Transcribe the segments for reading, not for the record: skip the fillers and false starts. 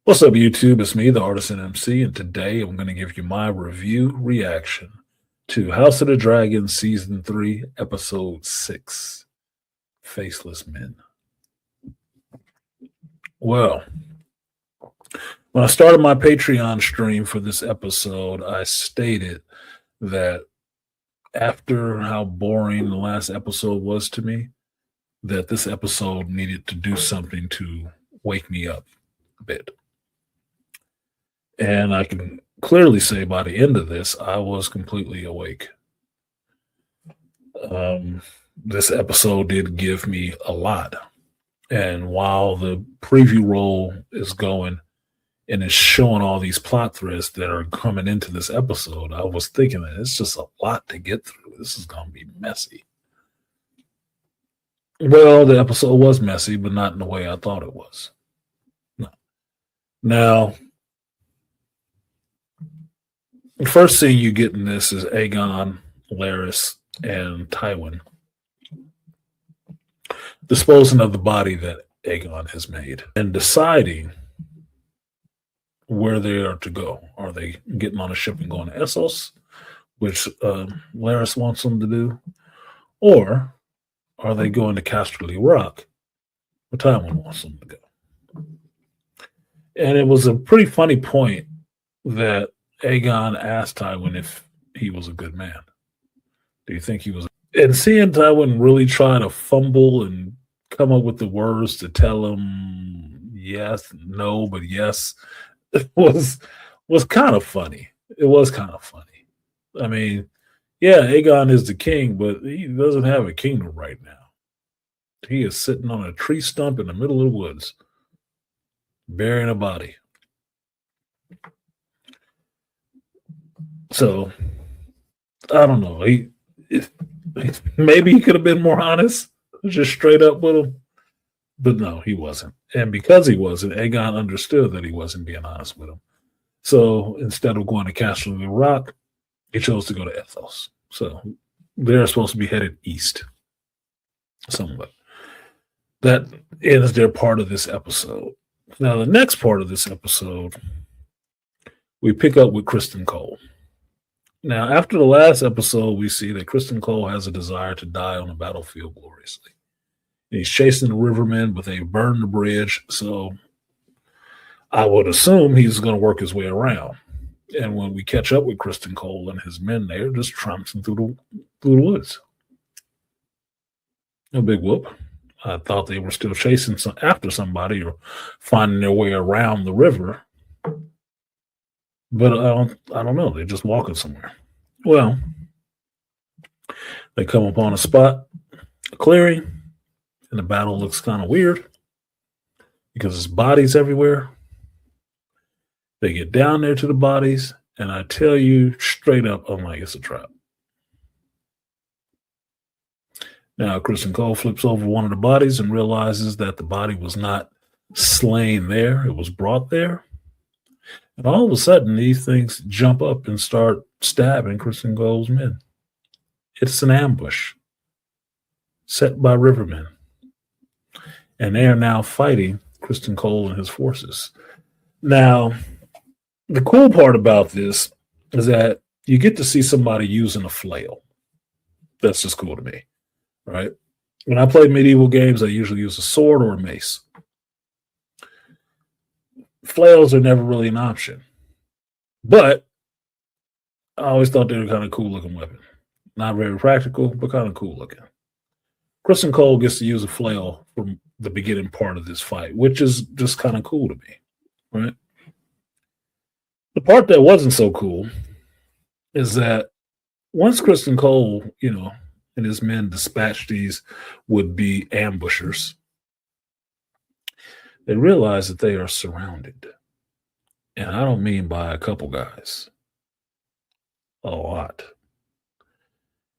What's up, YouTube? It's me, the Artisan MC, and today I'm going to give you my review reaction to House of the Dragon Season 3, Episode 6, Faceless Men. Well, when I started my Patreon stream for this episode, I stated that after how boring the last episode was to me, that this episode needed to do something to wake me up a bit. And I can clearly say by the end of this, I was completely awake. This episode did give me a lot. And while the preview roll is going and it's showing all these plot threads that are coming into this episode, I was thinking that it's just a lot to get through. This is going to be messy. Well, the episode was messy, but not in the way I thought it was. No. Now, the first thing you get in this is Aegon, Larys, and Tywin disposing of the body that Aegon has made and deciding where they are to go. Are they getting on a ship and going to Essos, which Larys wants them to do? Or are they going to Casterly Rock, where Tywin wants them to go? And it was a pretty funny point that Aegon asked Tywin if he was a good man. Do you think he was? And seeing Tywin really try to fumble and come up with the words to tell him yes, no, but yes, was kind of funny. It was kind of funny. I mean, yeah, Aegon is the king, but he doesn't have a kingdom right now. He is sitting on a tree stump in the middle of the woods, burying a body. So, I don't know. Maybe he could have been more honest, just straight up with him. But no, he wasn't. And because he wasn't, Aegon understood that he wasn't being honest with him. So instead of going to Casterly Rock, he chose to go to Essos. So they're supposed to be headed east somewhat. That ends their part of this episode. Now, the next part of this episode, we pick up with Criston Cole. Now, after the last episode, we see that Criston Cole has a desire to die on the battlefield gloriously. And he's chasing the Rivermen, but they burned the bridge, so I would assume he's going to work his way around. And when we catch up with Criston Cole and his men, they're just trouncing through the woods. No big whoop. I thought they were still chasing after somebody or finding their way around the river. But I don't know. They're just walking somewhere. Well, they come upon a spot, a clearing, and the battle looks kind of weird because there's bodies everywhere. They get down there to the bodies, and I tell you straight up, I'm like, it's a trap. Now, Criston Cole flips over one of the bodies and realizes that the body was not slain there. It was brought there. And all of a sudden, these things jump up and start stabbing Criston Cole's men. It's an ambush set by Rivermen. And they are now fighting Criston Cole and his forces. Now, the cool part about this is that you get to see somebody using a flail. That's just cool to me, right? When I play medieval games, I usually use a sword or a mace. Flails are never really an option. But I always thought they were kind of cool looking weapon. Not very practical, but kind of cool looking. Criston Cole gets to use a flail from the beginning part of this fight, which is just kind of cool to me, right? The part that wasn't so cool is that once Criston Cole, and his men dispatch these would-be ambushers, they realize that they are surrounded. And I don't mean by a couple guys. A lot.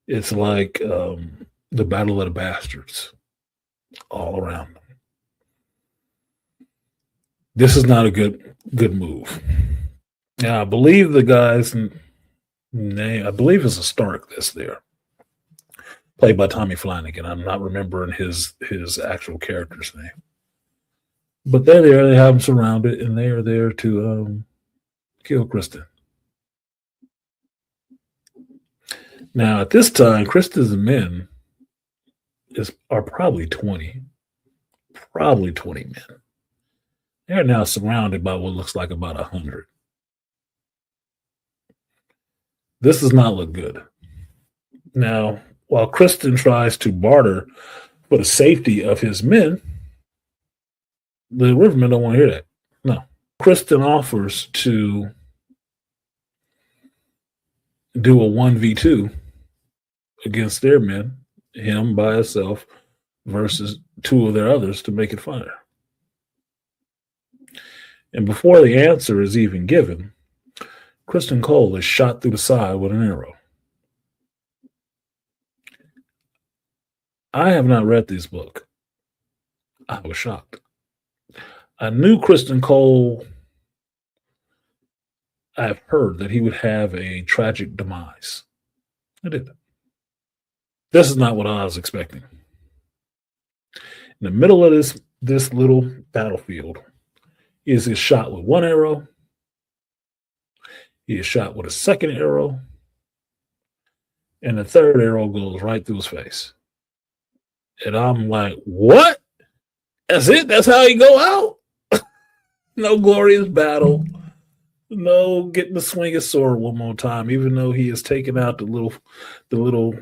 It's like the Battle of the Bastards all around them. This is not a good move. Now, I believe the guy's name, I believe it's a Stark that's there. Played by Tommy Flanagan. I'm not remembering his actual character's name. But they're there, they have him surrounded, and they are there to kill Kristen. Now, at this time, Kristen's men are probably 20 men. They're now surrounded by what looks like about 100. This does not look good. Now, while Kristen tries to barter for the safety of his men, the Rivermen don't want to hear that. No. Kristen offers to do a 1v2 against their men, him by himself versus two of their others, to make it fire. And before the answer is even given, Criston Cole is shot through the side with an arrow. I have not read this book. I was shocked. I knew Criston Cole. I've heard that he would have a tragic demise. I did. This is not what I was expecting. In the middle of this little battlefield, he is shot with one arrow. He is shot with a second arrow. And the third arrow goes right through his face. And I'm like, what? That's it? That's how he go out? No glorious battle. No getting to swing his sword one more time, even though he has taken out the little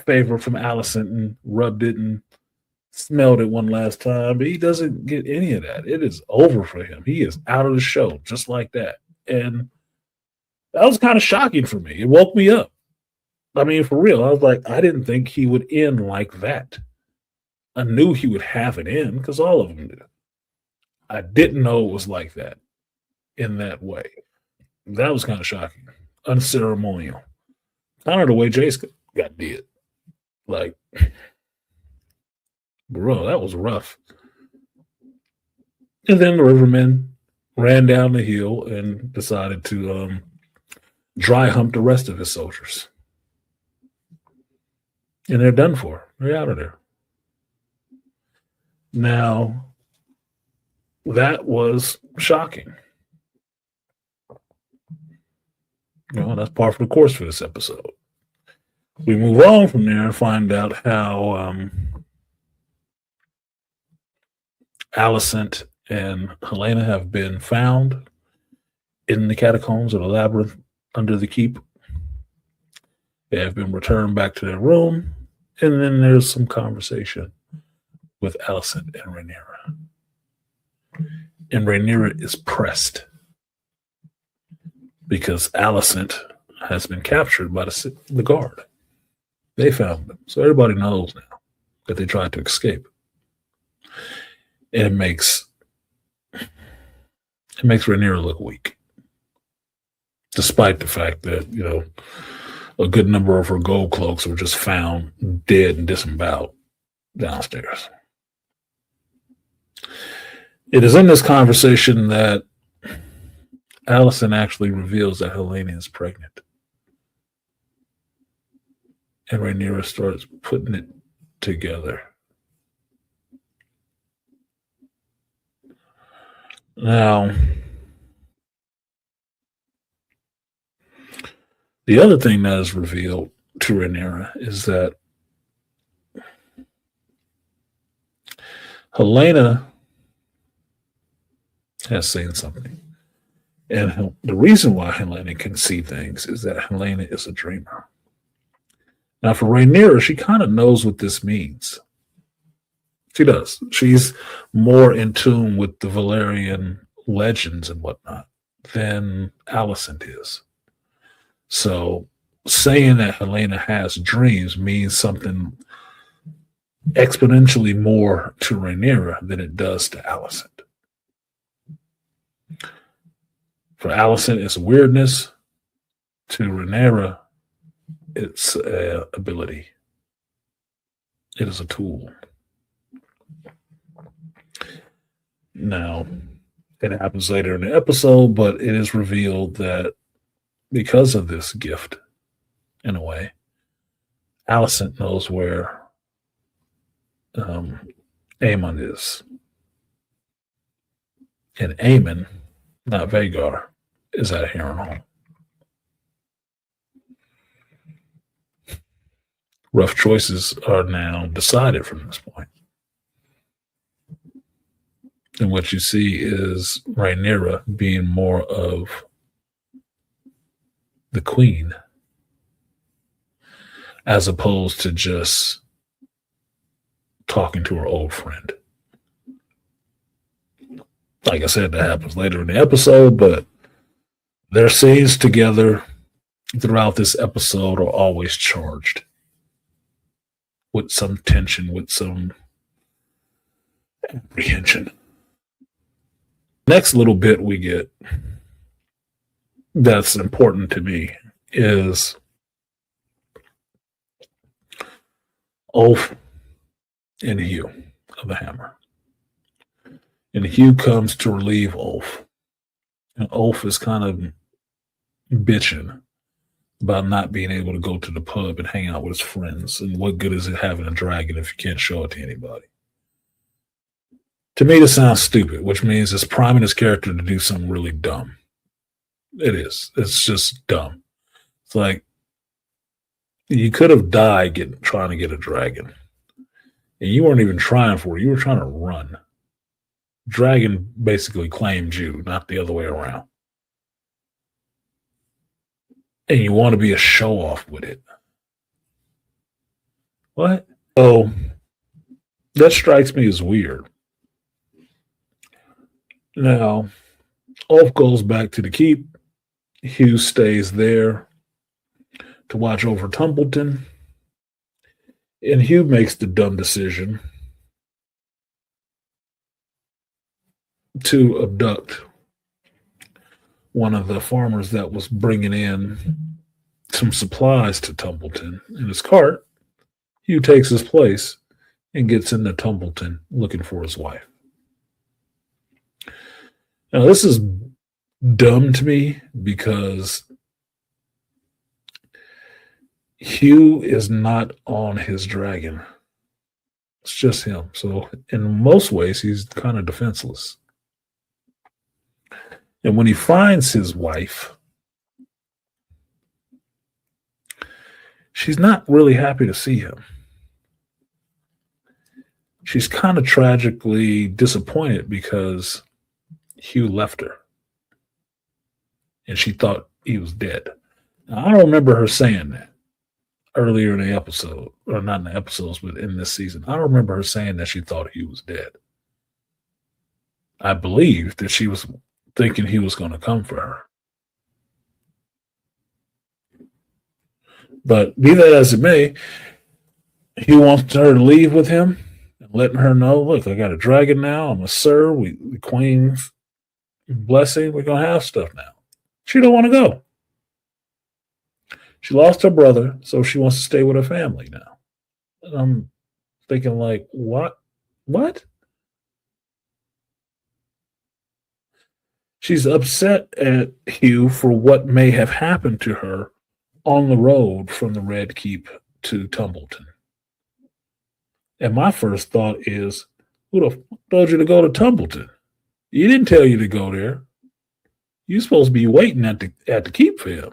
favor from Alicent and rubbed it and smelled it one last time. But he doesn't get any of that. It is over for him. He is out of the show just like that. And that was kind of shocking for me. It woke me up. I mean, for real. I was like, I didn't think he would end like that. I knew he would have it in because all of them did. I didn't know it was like that in that way. That was kind of shocking. Unceremonial. Kind of the way Jace got dead. Like, bro, that was rough. And then the Rivermen ran down the hill and decided to dry hump the rest of his soldiers. And they're done for. They're out of there. Now, that was shocking. That's par for the course for this episode. We move on from there and find out how Alicent and Helaena have been found in the catacombs of the labyrinth under the keep. They have been returned back to their room, and then there's some conversation with Alicent and Rhaenyra. And Rhaenyra is pressed because Alicent has been captured by the guard. They found them. So everybody knows now that they tried to escape. And it makes Rhaenyra look weak. Despite the fact that, a good number of her gold cloaks were just found dead and disemboweled downstairs. It is in this conversation that Alicent actually reveals that Helaena is pregnant. And Rhaenyra starts putting it together. Now, the other thing that is revealed to Rhaenyra is that Helaena has seen something. And the reason why Helaena can see things is that Helaena is a dreamer. Now, for Rhaenyra, she kind of knows what this means. She does. She's more in tune with the Valyrian legends and whatnot than Alicent is. So saying that Helaena has dreams means something exponentially more to Rhaenyra than it does to Alicent. For Alicent, it's weirdness. To Rhaenyra, it's an ability. It is a tool. Now, it happens later in the episode, but it is revealed that because of this gift, in a way, Alicent knows where Aemon is. And Aemon, not Vagar, is at Harrenhal. Rough choices are now decided from this point. And what you see is Rhaenyra being more of the queen as opposed to just talking to her old friend. Like I said, that happens later in the episode, but their scenes together throughout this episode are always charged with some tension, with some apprehension. Next little bit we get that's important to me is Ulf and Hugh of the Hammer. And Hugh comes to relieve Ulf. And Ulf is kind of bitching about not being able to go to the pub and hang out with his friends. And what good is it having a dragon if you can't show it to anybody? To me, this sounds stupid, which means it's priming his character to do something really dumb. It is. It's just dumb. It's like you could have died trying to get a dragon. And you weren't even trying for it. You were trying to run. Dragon basically claimed you, not the other way around. And you want to be a show off with it. What? So that strikes me as weird. Now, Ulf goes back to the keep. Hugh stays there to watch over Tumbleton. And Hugh makes the dumb decision to abduct one of the farmers that was bringing in some supplies to Tumbleton in his cart. Hugh takes his place and gets into Tumbleton looking for his wife. Now, this is dumb to me because Hugh is not on his dragon. It's just him. So in most ways, he's kind of defenseless. And when he finds his wife, she's not really happy to see him. She's kind of tragically disappointed because Hugh left her. And she thought he was dead. Now, I don't remember her saying that earlier in the episode, or not in the episodes, but in this season. I don't remember her saying that she thought he was dead. I believe that she was thinking he was going to come for her. But be that as it may, he wants her to leave with him and letting her know, look, I got a dragon now. I'm a sir. The queen's blessing. We're going to have stuff now. She don't want to go. She lost her brother, so she wants to stay with her family now. And I'm thinking like, what? What? She's upset at Hugh for what may have happened to her on the road from the Red Keep to Tumbleton. And my first thought is, who the fuck told you to go to Tumbleton? He didn't tell you to go there. You're supposed to be waiting at the keep for him.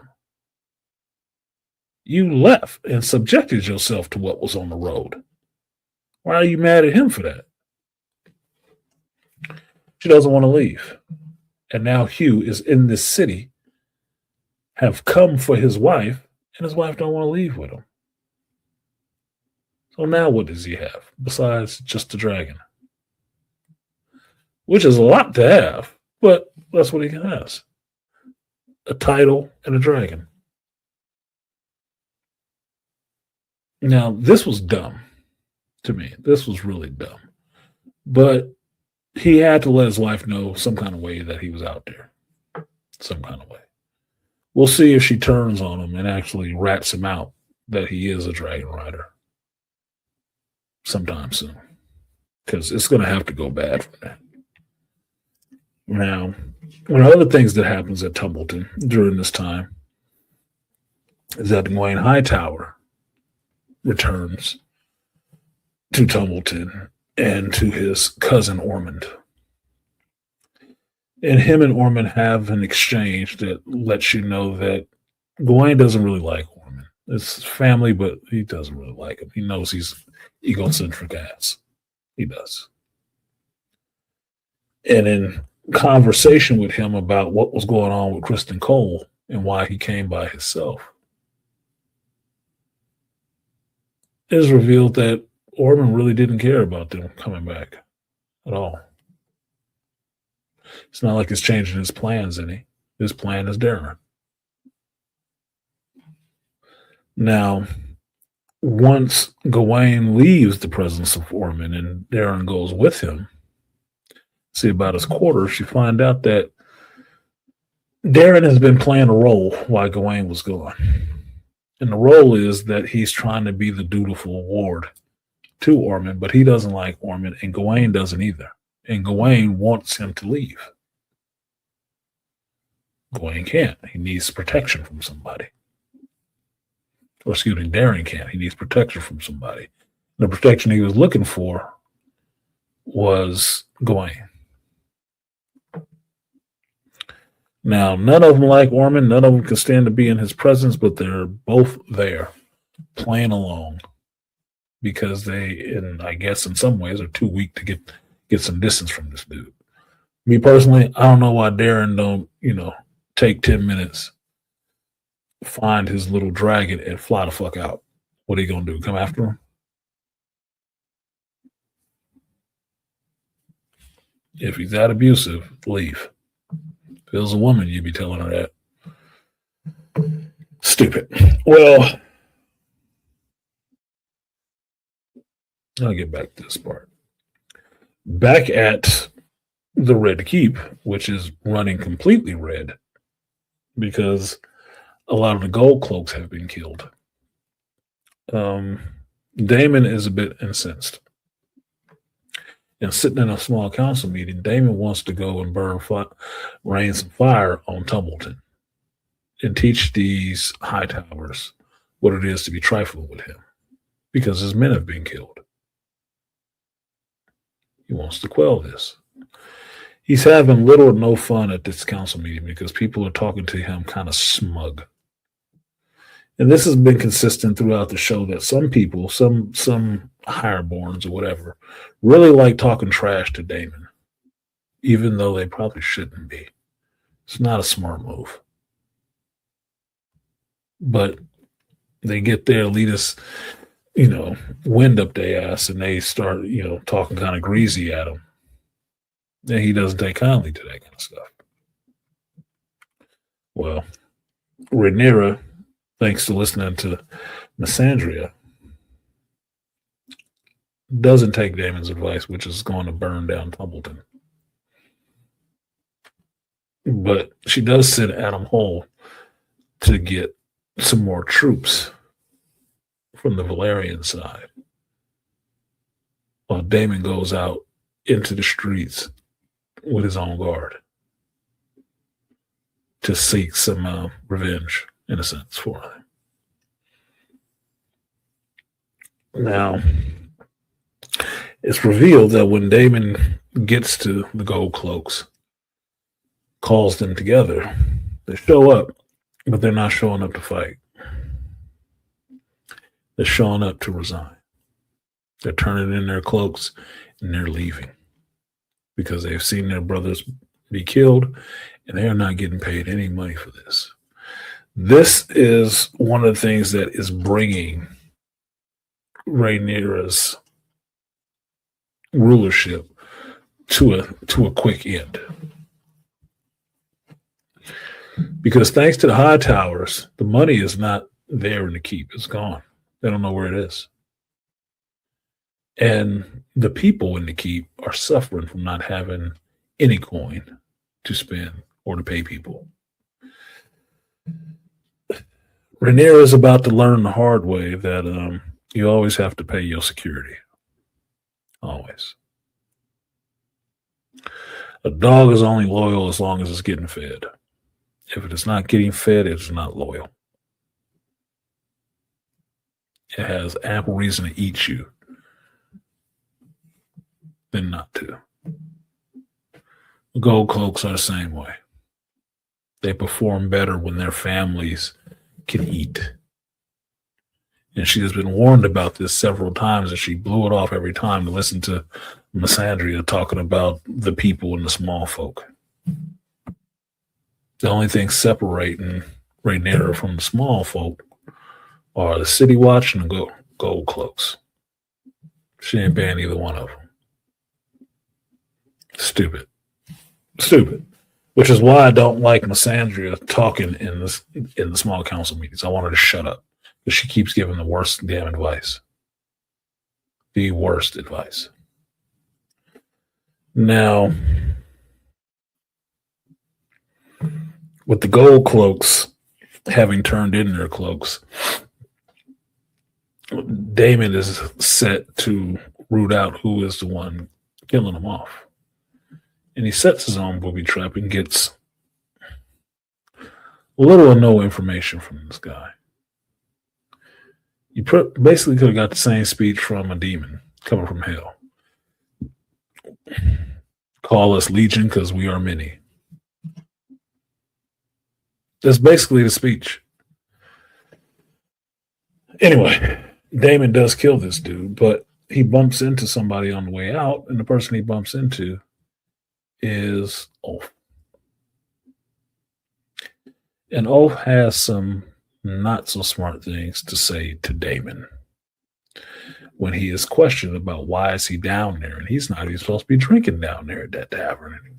You left and subjected yourself to what was on the road. Why are you mad at him for that? She doesn't want to leave. And now Hugh is in this city, have come for his wife, and his wife don't want to leave with him. So now what does he have besides just a dragon? Which is a lot to have, but that's what he has. A title and a dragon. Now, this was dumb to me. This was really dumb. But he had to let his wife know some kind of way that he was out there. Some kind of way. We'll see if she turns on him and actually rats him out that he is a dragon rider sometime soon. Because it's going to have to go bad for that. Now, one of the other things that happens at Tumbleton during this time is that Egwene Hightower returns to Tumbleton and to his cousin Ormond. And him and Orman have an exchange that lets you know that Gawain doesn't really like Orman. It's family, but he doesn't really like him. He knows he's egocentric ass. He does. And in conversation with him about what was going on with Kristen Cole and why he came by himself, it is revealed that Orman really didn't care about them coming back at all. It's not like it's changing his plans any. His plan is Darren. Now, once Gawain leaves the presence of Orman and Darren goes with him, see about his quarters, you find out that Darren has been playing a role while Gawain was gone. And the role is that he's trying to be the dutiful ward to Orman, but he doesn't like Orman, and Gawain doesn't either. And Gawain wants him to leave. Gawain can't. He needs protection from somebody. Or excuse me, Darren can't. He needs protection from somebody. The protection he was looking for was Gawain. Now, none of them like Orman. None of them can stand to be in his presence, but they're both there playing along because they, and I guess in some ways, are too weak to get some distance from this dude. Me personally, I don't know why Darren don't, take 10 minutes, find his little dragon, and fly the fuck out. What are you going to do? Come after him? If he's that abusive, leave. If it was a woman, you'd be telling her that. Stupid. Well, I'll get back to this part. Back at the Red Keep, which is running completely red because a lot of the gold cloaks have been killed. Damon is a bit incensed. And sitting in a small council meeting, Damon wants to go and rain some fire on Tumbleton and teach these high towers what it is to be trifling with him because his men have been killed. He wants to quell this. He's having little or no fun at this council meeting because people are talking to him kind of smug. And this has been consistent throughout the show that some people, some hireborns or whatever, really like talking trash to Damon, even though they probably shouldn't be. It's not a smart move. But they get their elitist, wind up their ass and they start, talking kind of greasy at him. And he doesn't take kindly to that kind of stuff. Well, Rhaenyra, thanks to listening to Missandria, doesn't take Damon's advice, which is going to burn down Tumbleton. But she does send Adam Hole to get some more troops from the Valyrian side, while Damon goes out into the streets with his own guard to seek some revenge, in a sense, for him. Now, it's revealed that when Damon gets to the Gold Cloaks, calls them together, they show up, but they're not showing up to fight. They're showing up to resign. They're turning in their cloaks and they're leaving because they've seen their brothers be killed and they're not getting paid any money for this. This is one of the things that is bringing Rhaenyra's rulership to a quick end. Because thanks to the high towers, the money is not there in the keep. It's gone. They don't know where it is. And the people in the keep are suffering from not having any coin to spend or to pay people. Rhaenyra is about to learn the hard way that you always have to pay your security. Always. A dog is only loyal as long as it's getting fed. If it is not getting fed, it is not loyal. It has ample reason to eat you than not to. Gold cloaks are the same way. They perform better when their families can eat. And she has been warned about this several times, and she blew it off every time to listen to Missandria talking about the people and the small folk. The only thing separating Rhaenyra from the small folk are the City Watch and the gold cloaks. She ain't paying either one of them. Stupid. Which is why I don't like Missandria talking in the small council meetings. I want her to shut up because she keeps giving the worst damn advice. The worst advice. Now, with the gold cloaks having turned in their cloaks, Daemon is set to root out who is the one killing them off. And he sets his own booby trap and gets little or no information from this guy. You basically could have got the same speech from a demon coming from hell. Call us Legion because we are many. That's basically the speech. Anyway, Daemon does kill this dude, but he bumps into somebody on the way out, and the person he bumps into is Ulf. And Ulf has some not so smart things to say to Daemon when he is questioned about why is he down there, and he's not even supposed to be drinking down there at that tavern anymore.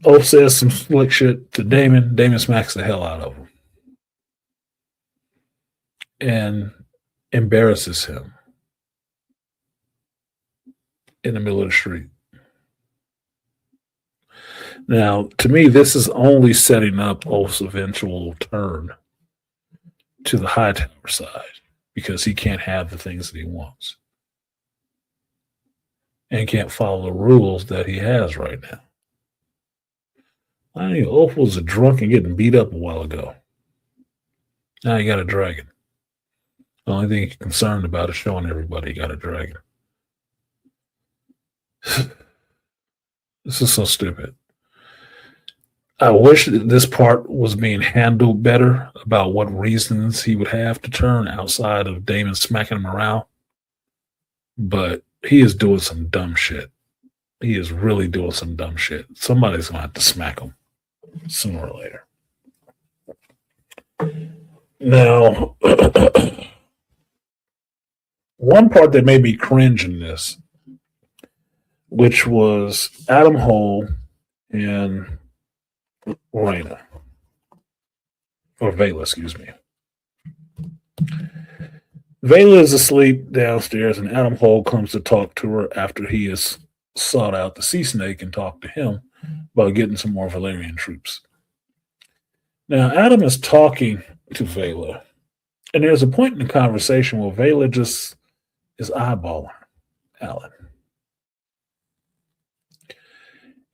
Ulf says some slick shit to Daemon. Daemon smacks the hell out of him and embarrasses him in the middle of the street. Now, to me, this is only setting up Ulf's eventual turn to the Hightower side because he can't have the things that he wants and can't follow the rules that he has right now. I mean, Ulf was a drunk and getting beat up a while ago. Now he got a dragon. The only thing he's concerned about is showing everybody he got a dragon. This is so stupid. I wish this part was being handled better about what reasons he would have to turn outside of Daemon smacking him around. But he is doing some dumb shit. He is really doing some dumb shit. Somebody's going to have to smack him sooner or later. Now, one part that made me cringe in this, which was Adam Hole and Rhaena, or Vela, excuse me. Vela is asleep downstairs, and Adam Hole comes to talk to her after he has sought out the sea snake and talked to him about getting some more Valyrian troops. Now, Adam is talking to Vela, and there's a point in the conversation where Vela just is eyeballing Alan.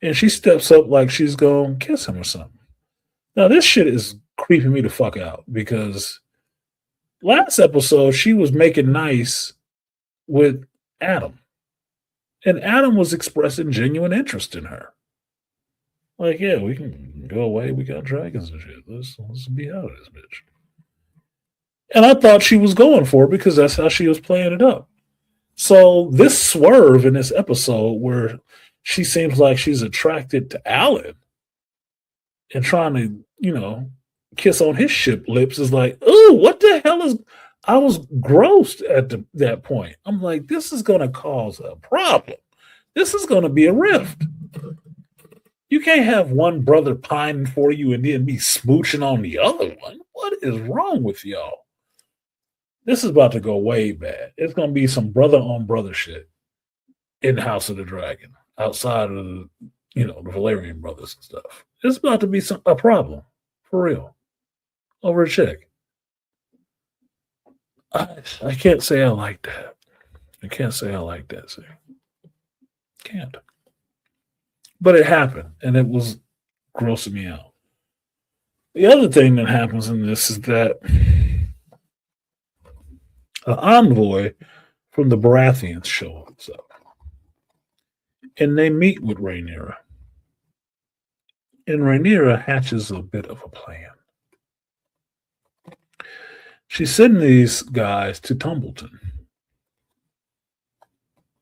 And she steps up like she's going to kiss him or something. Now, this shit is creeping me the fuck out because last episode, she was making nice with Adam. And Adam was expressing genuine interest in her. Like, yeah, we can go away. We got dragons and shit. Let's be out of this bitch. And I thought she was going for it because that's how she was playing it up. So this swerve in this episode where she seems like she's attracted to Alan and trying to, kiss on his ship lips is like, ooh, what the hell is... I was grossed at that point. I'm like, this is going to cause a problem. This is going to be a rift. You can't have one brother pining for you and then be smooching on the other one. What is wrong with y'all? This is about to go way bad. It's going to be some brother on brother shit in House of the Dragon outside of the Valyrian brothers and stuff. It's about to be a problem for real over a chick. I can't say I like that. I can't say I like that. See? Can't. But it happened, and it was grossing me out. The other thing that happens in this is that an envoy from the Baratheons shows up. and they meet with Rhaenyra. And Rhaenyra hatches a bit of a plan. She's sending these guys to Tumbleton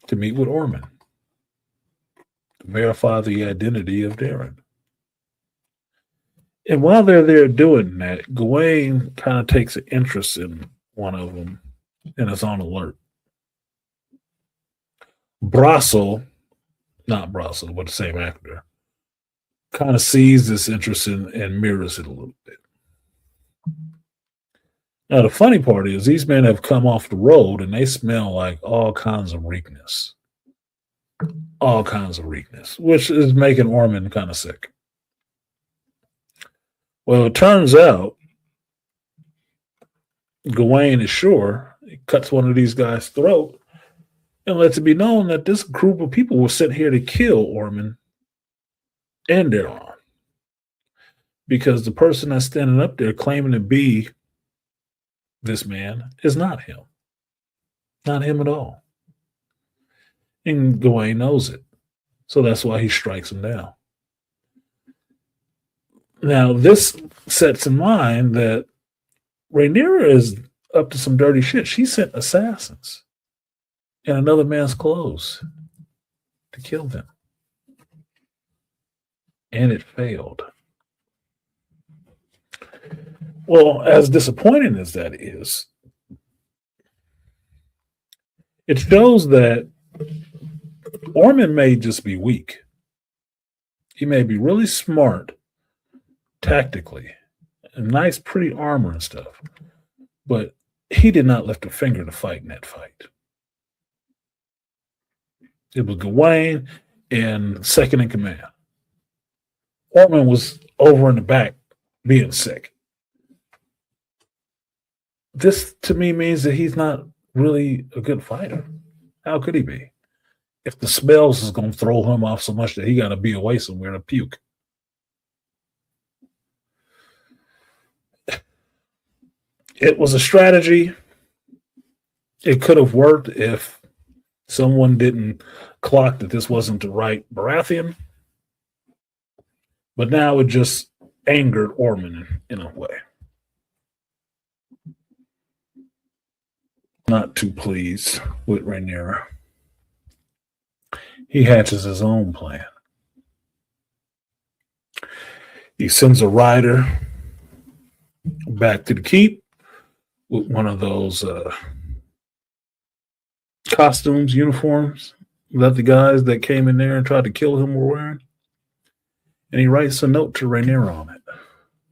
to meet with Ormond to verify the identity of Darren. And while they're there doing that, Gawain kind of takes an interest in one of them and is on alert. Brasso, not Brasso, but the same actor, kind of sees this interest and mirrors it a little bit. Now, the funny part is these men have come off the road and they smell like all kinds of weakness. All kinds of weakness, which is making Ormond kind of sick. Well, it turns out Gawain is sure. He cuts one of these guys' throat and lets it be known that this group of people were sent here to kill Ormond and Daron. Because the person that's standing up there claiming to be this man is not him. Not him at all. And Gawain knows it. So that's why he strikes him down. Now, this sets in mind that Rhaenyra is up to some dirty shit. She sent assassins in another man's clothes to kill them. And it failed. Well, as disappointing as that is, it shows that Ormond may just be weak. He may be really smart tactically, and nice, pretty armor and stuff, but he did not lift a finger to fight in that fight. It was Gawain and second in command. Ormond was over in the back being sick. This to me means that he's not really a good fighter. How could he be? If the smells is going to throw him off so much that he got to be away somewhere to puke. It was a strategy. It could have worked if someone didn't clock that this wasn't the right Baratheon. But now it just angered Ormond in a way. Not too pleased with Rhaenyra. He hatches his own plan. He sends a rider back to the keep with one of those costumes, uniforms that the guys that came in there and tried to kill him were wearing. And he writes a note to Rhaenyra on it.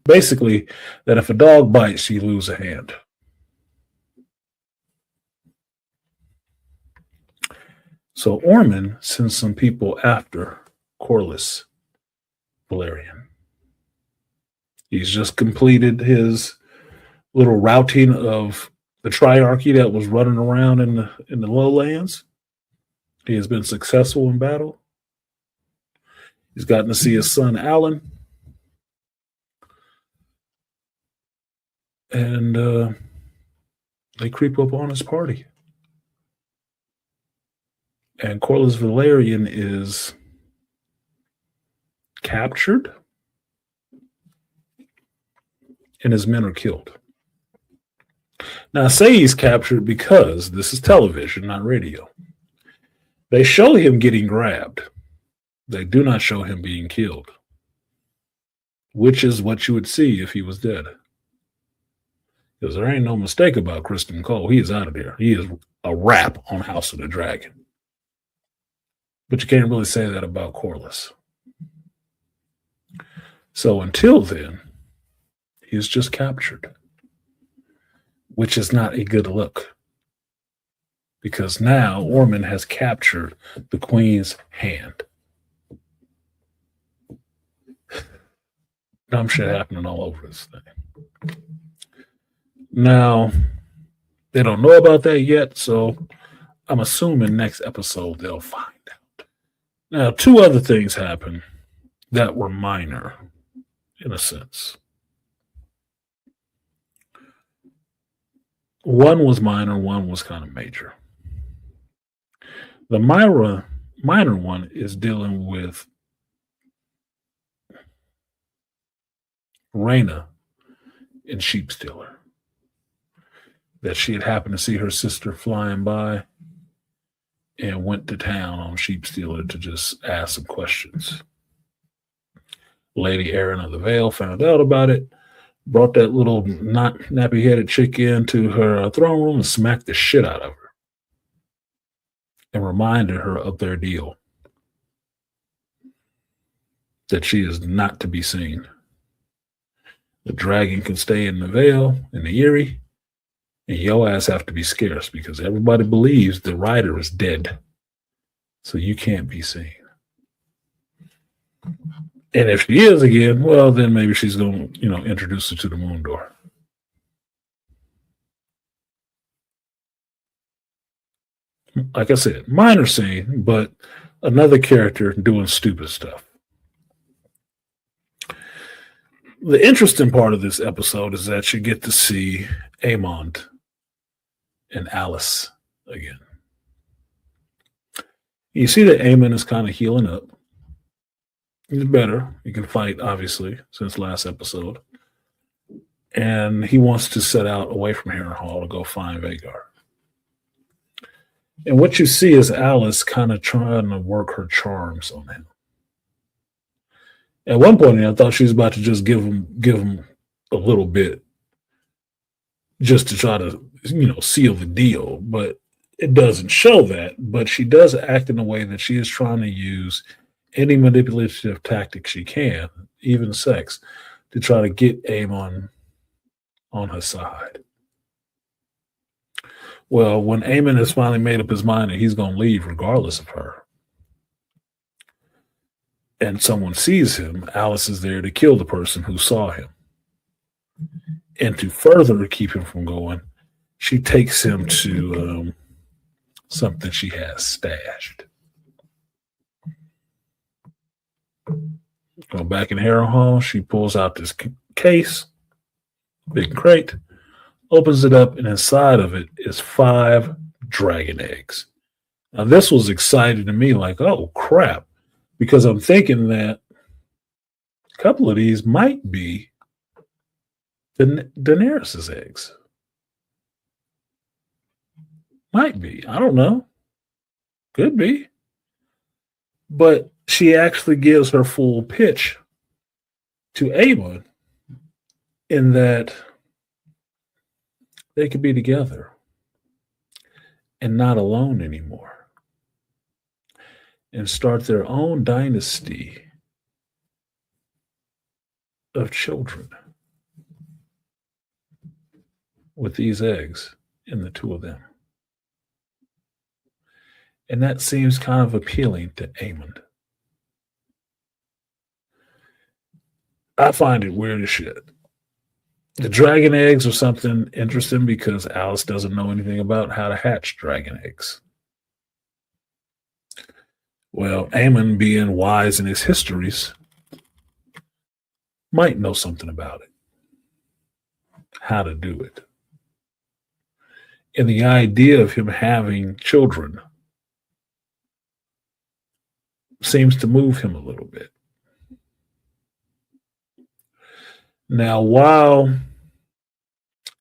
Basically, that if a dog bites, you lose a hand. So Ormond sends some people after Corlys Velaryon. He's just completed his little routing of the triarchy that was running around in the lowlands. He has been successful in battle. He's gotten to see his son Alan. And they creep up on his party. And Corlys Velaryon is captured, and his men are killed. Now, I say he's captured because this is television, not radio. They show him getting grabbed. They do not show him being killed, which is what you would see if he was dead. Because there ain't no mistake about Criston Cole. He is out of there. He is a wrap on House of the Dragon. But you can't really say that about Corlys. So until then, he's just captured, which is not a good look. Because now Ormond has captured the Queen's hand. Dumb shit happening all over this thing. Now, they don't know about that yet, so I'm assuming next episode they'll find out. Now, two other things happened that were minor, in a sense. One was minor, one was kind of major. The minor one is dealing with Raina in Sheep Stealer. That she had happened to see her sister flying by and went to town on Sheep Stealer to just ask some questions. Lady Aaron of the Vale found out about it, brought that little not nappy headed chick into her throne room and smacked the shit out of her and reminded her of their deal that she is not to be seen. The dragon can stay in the Vale, in the Eyrie, and your ass have to be scarce because everybody believes the rider is dead. So you can't be seen. And if she is again, well, then maybe she's going to, introduce her to the moon door. Like I said, minor scene, but another character doing stupid stuff. The interesting part of this episode is that you get to see Aemond and Alice again. You see that Aemond is kind of healing up. He's better. He can fight, obviously, since last episode. And he wants to set out away from Harrenhal to go find Vhagar. And what you see is Alice kind of trying to work her charms on him. At one point, I thought she was about to just give him a little bit just to try to, seal the deal. But it doesn't show that. But she does act in a way that she is trying to use any manipulative tactic she can, even sex, to try to get Aemon on her side. Well, when Aemon has finally made up his mind that he's going to leave regardless of her, and someone sees him, Alice is there to kill the person who saw him. And to further keep him from going, she takes him to something she has stashed. Go back in Harrenhal, she pulls out this case, big crate, opens it up, and inside of it is 5 dragon eggs. Now, this was exciting to me, like, oh, crap, because I'm thinking that a couple of these might be Daenerys' eggs. Might be. I don't know. Could be. But she actually gives her full pitch to Aemon in that they could be together and not alone anymore and start their own dynasty of children with these eggs in the two of them. And that seems kind of appealing to Aemon. I find it weird as shit. The dragon eggs are something interesting because Alice doesn't know anything about how to hatch dragon eggs. Well, Aemon, being wise in his histories, might know something about it. How to do it. And the idea of him having children seems to move him a little bit. Now, while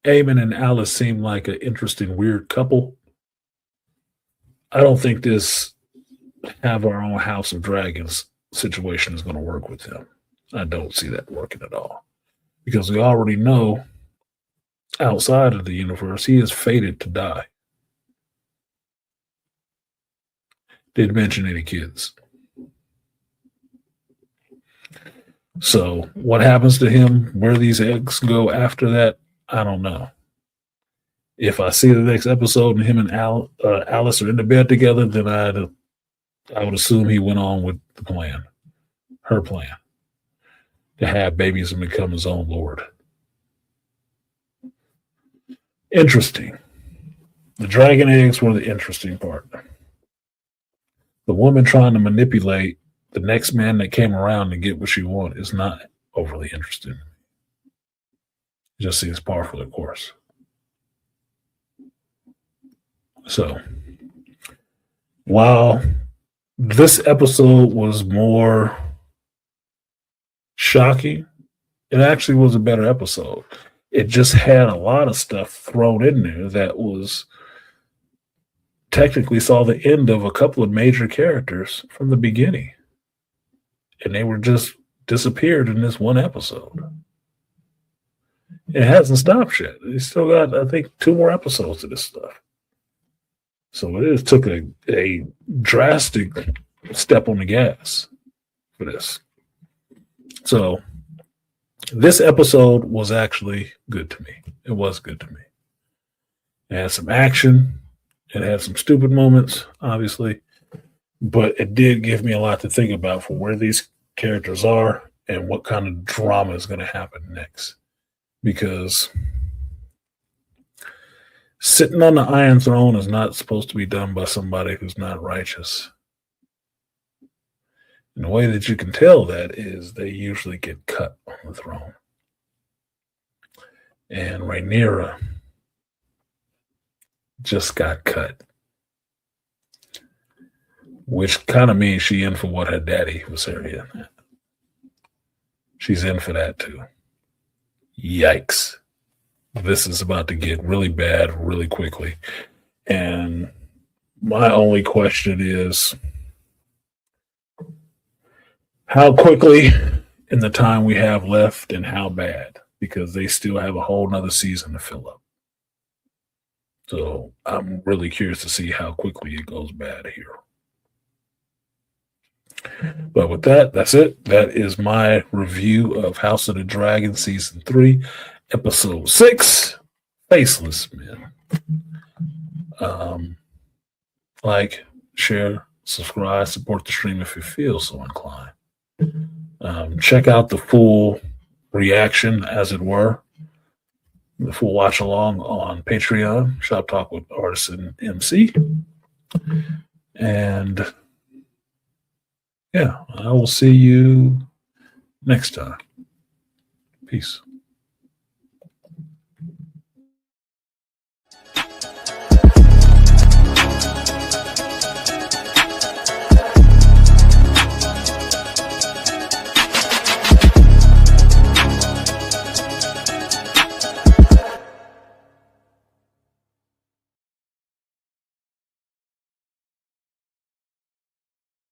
Aemon and Alice seem like an interesting, weird couple, I don't think this have our own House of Dragons situation is going to work with them. I don't see that working at all. Because we already know outside of the universe, he is fated to die. Didn't mention any kids. So what happens to him, where these eggs go after that, I don't know. If I see the next episode and him and Alice are in the bed together, then I would assume he went on with the plan, her plan, to have babies and become his own lord. Interesting. The dragon eggs were the interesting part. The woman trying to manipulate the next man that came around to get what she wanted is not overly interesting. It just seems powerful, of course. So, while this episode was more shocking. It actually was a better episode. It just had a lot of stuff thrown in there that was technically saw the end of a couple of major characters from the beginning. And they were just disappeared in this one episode. It hasn't stopped yet. They still got, I think, 2 more episodes of this stuff. So it just took a drastic step on the gas for this. So this episode was actually good to me. It was good to me. It had some action. It had some stupid moments, obviously. But it did give me a lot to think about for where these characters are and what kind of drama is going to happen next. Because sitting on the Iron Throne is not supposed to be done by somebody who's not righteous. And the way that you can tell that is they usually get cut on the throne. And Rhaenyra just got cut. Which kind of means she in for what her daddy was in. She's in for that too. Yikes. This is about to get really bad really quickly. And my only question is, how quickly in the time we have left and how bad? Because they still have a whole nother season to fill up. So I'm really curious to see how quickly it goes bad here. But with that, that's it. That is my review of House of the Dragon Season 3, Episode 6, Faceless Men. Like, share, subscribe, support the stream if you feel so inclined. Check out the full reaction, as it were, the full watch along on Patreon, Shop Talk with Artisan MC. And yeah, I will see you next time. Peace.